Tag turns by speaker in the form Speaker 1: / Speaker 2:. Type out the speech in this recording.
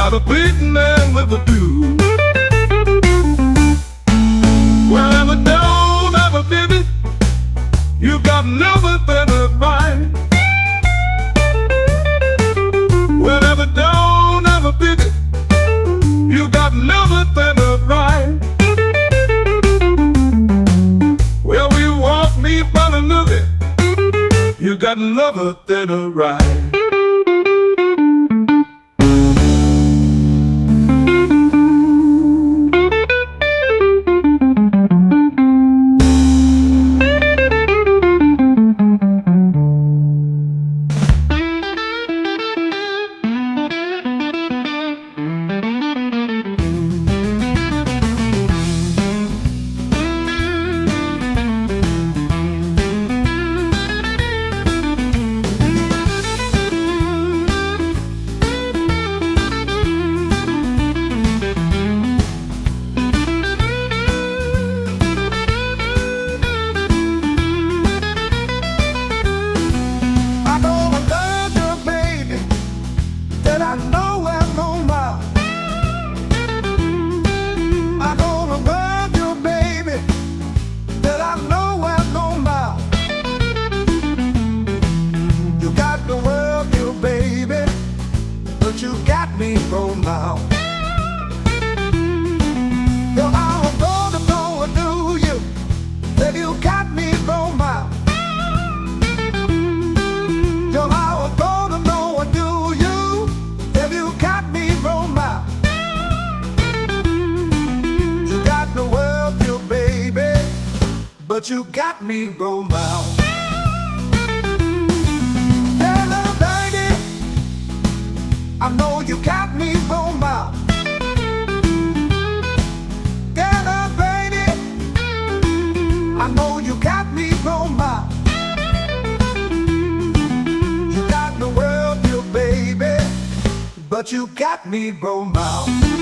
Speaker 1: got a big man with a view. Well, ever down, ever baby, you got nothing better mind. Well, ever down, ever baby, you got nothing better mind. Well, we walk me by the looking, you got nothing better right. But you got me rolled out. Hello, baby, I know you got me rolled out. Hello, baby, I know you got me rolled out. You got the world, you baby, but you got me rolled out.